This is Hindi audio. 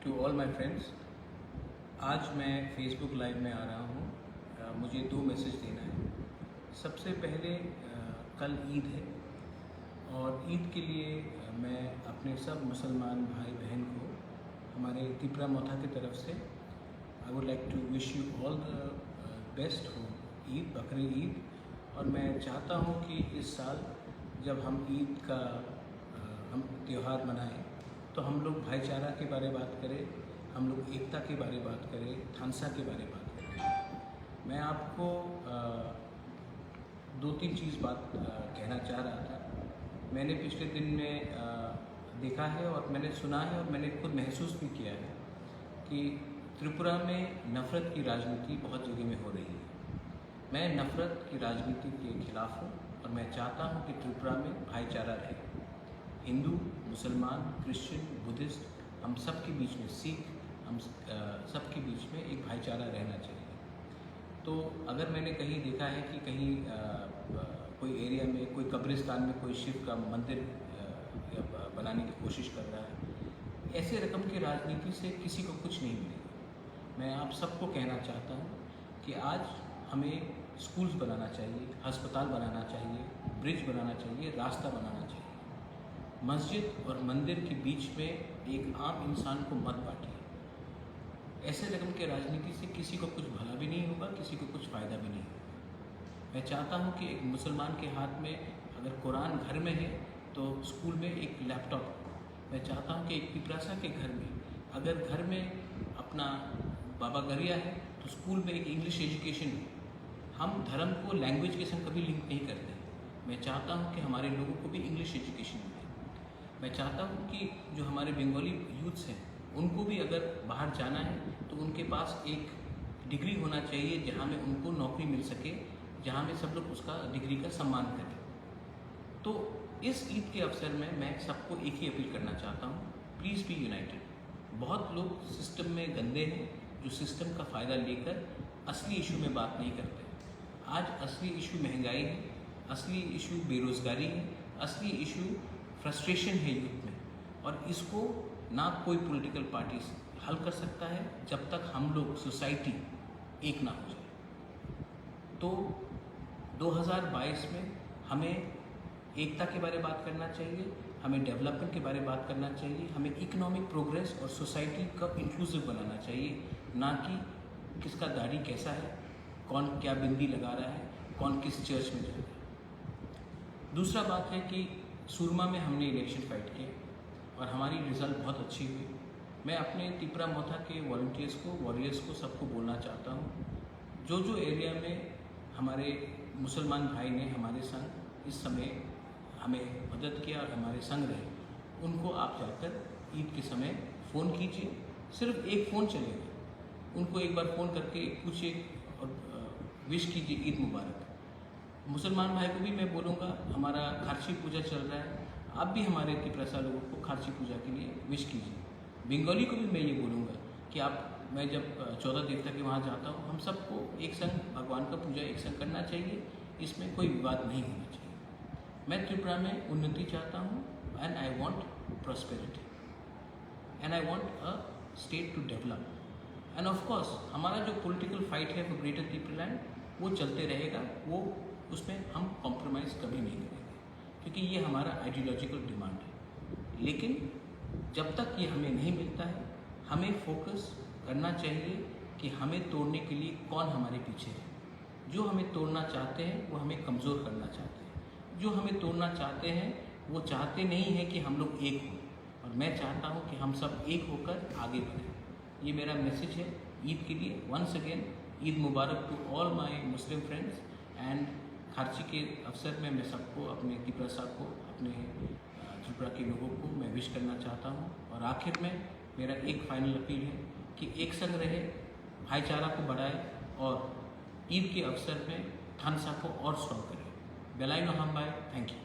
To all my friends. आज मैं फेसबुक लाइव में आ रहा हूँ। मुझे दो मैसेज देना है। सबसे पहले कल ईद है और ईद के लिए मैं अपने सब मुसलमान भाई बहन को हमारे तिपरा मोथा की तरफ से I would like to wish you all the best हो ईद, बकरी ईद। और मैं चाहता हूँ कि इस साल जब हम ईद का हम त्यौहार मनाएं तो हम लोग भाईचारा के बारे में बात करें, हम लोग एकता के बारे में बात करें, थानसा के बारे में बात करें। मैं आपको दो तीन चीज़ बात कहना चाह रहा था। मैंने पिछले दिन में देखा है और मैंने सुना है और मैंने खुद महसूस भी किया है कि त्रिपुरा में नफ़रत की राजनीति बहुत जगह में हो रही है। मैं नफ़रत की राजनीति के खिलाफ हूँ और मैं चाहता हूँ कि त्रिपुरा में भाईचारा रहे। हिंदू, मुसलमान, क्रिश्चियन, बुद्धिस्ट, हम सब के बीच में, सिख, हम सब के बीच में एक भाईचारा रहना चाहिए। तो अगर मैंने कहीं देखा है कि कहीं कोई एरिया में, कोई कब्रिस्तान में कोई शिव का मंदिर बनाने की कोशिश कर रहा है, ऐसे रकम की राजनीति से किसी को कुछ नहीं मिलेगा। मैं आप सबको कहना चाहता हूँ कि आज हमें स्कूल्स बनाना चाहिए, अस्पताल बनाना चाहिए, ब्रिज बनाना चाहिए, रास्ता बनाना चाहिए। मस्जिद और मंदिर के बीच में एक आम इंसान को मत बांटिए। ऐसे रकम के राजनीति से किसी को कुछ भला भी नहीं होगा, किसी को कुछ फ़ायदा भी नहीं होगा। मैं चाहता हूँ कि एक मुसलमान के हाथ में अगर कुरान घर में है तो स्कूल में एक लैपटॉप। मैं चाहता हूँ कि एक पिपरासा के घर में अगर घर में अपना बाबा गरिया है तो स्कूल में एक इंग्लिश एजुकेशन है। हम धर्म को लैंग्वेज के संग कभी लिंक नहीं करते। मैं चाहता हूँ कि हमारे लोगों को भी इंग्लिश एजुकेशन मिले। मैं चाहता हूँ कि जो हमारे बंगाली यूथ्स हैं उनको भी अगर बाहर जाना है तो उनके पास एक डिग्री होना चाहिए जहाँ में उनको नौकरी मिल सके, जहाँ में सब लोग उसका डिग्री का सम्मान करें। तो इस ईद के अवसर में मैं सबको एक ही अपील करना चाहता हूँ, प्लीज़ बी यूनाइटेड। बहुत लोग सिस्टम में गंदे हैं जो सिस्टम का फ़ायदा लेकर असली इशू में बात नहीं करते। आज असली इशू महंगाई है, असली इशू बेरोज़गारी है, असली इशू फ्रस्ट्रेशन है यूथ में, और इसको ना कोई पॉलिटिकल पार्टी हल कर सकता है जब तक हम लोग सोसाइटी एक ना हो जाए। तो 2022 में हमें एकता के बारे में बात करना चाहिए, हमें डेवलपमेंट के बारे में बात करना चाहिए, हमें इकोनॉमिक प्रोग्रेस और सोसाइटी का इंक्लूसिव बनाना चाहिए, ना कि किसका दाढ़ी कैसा है, कौन क्या बिंदी लगा रहा है, कौन किस चर्च में जा रहा है। दूसरा बात है कि सुरमा में हमने इलेक्शन फाइट किया और हमारी रिज़ल्ट बहुत अच्छी हुई। मैं अपने तिपरा मोथा के वॉलंटियर्स को, वॉरियर्स को, सबको बोलना चाहता हूँ, जो एरिया में हमारे मुसलमान भाई ने हमारे संग इस समय हमें मदद किया और हमारे संग रहे, उनको आप जाकर ईद के समय फ़ोन कीजिए। सिर्फ एक फ़ोन चलेगा। उनको एक बार फ़ोन करके पूछिए और विश कीजिए ईद मुबारक। मुसलमान भाई को भी मैं बोलूँगा, हमारा खारसी पूजा चल रहा है, आप भी हमारे तिपरासा लोगों को खारसी पूजा के लिए विश कीजिए। बंगाली को भी मैं ये बोलूँगा कि मैं जब 14 देवता के वहाँ जाता हूँ, हम सबको एक संग भगवान का पूजा एक संग करना चाहिए, इसमें कोई विवाद नहीं होना चाहिए। मैं त्रिपुरा में उन्नति चाहता हूँ and I want prosperity and I want a state to develop. And of course हमारा जो पॉलिटिकल फाइट है फॉर ग्रेटर त्रिपुरालैंड वो चलते रहेगा, वो उसमें हम कॉम्प्रोमाइज़ कभी नहीं करेंगे, क्योंकि ये हमारा आइडियोलॉजिकल डिमांड है। लेकिन जब तक ये हमें नहीं मिलता है, हमें फोकस करना चाहिए कि हमें तोड़ने के लिए कौन हमारे पीछे है। जो हमें तोड़ना चाहते हैं वो हमें कमज़ोर करना चाहते हैं। जो हमें तोड़ना चाहते हैं वो चाहते नहीं हैं कि हम लोग एक हों, और मैं चाहता हूँ कि हम सब एक होकर आगे बढ़ें। ये मेरा मैसेज है ईद के लिए। Once again Eid Mubarak to all my Muslim friends. And Kharchi के अवसर में मैं सबको, अपने तिपरासा को, अपने त्रिपुरा के लोगों को मैं विश करना चाहता हूँ। और आखिर में मेरा एक फाइनल अपील है कि एक संग रहे, भाईचारा को बढ़ाए और ईद के अवसर में थानसा को और स्ट्रॉन्ग करें। बेलाई नो हम बाय। Thank you.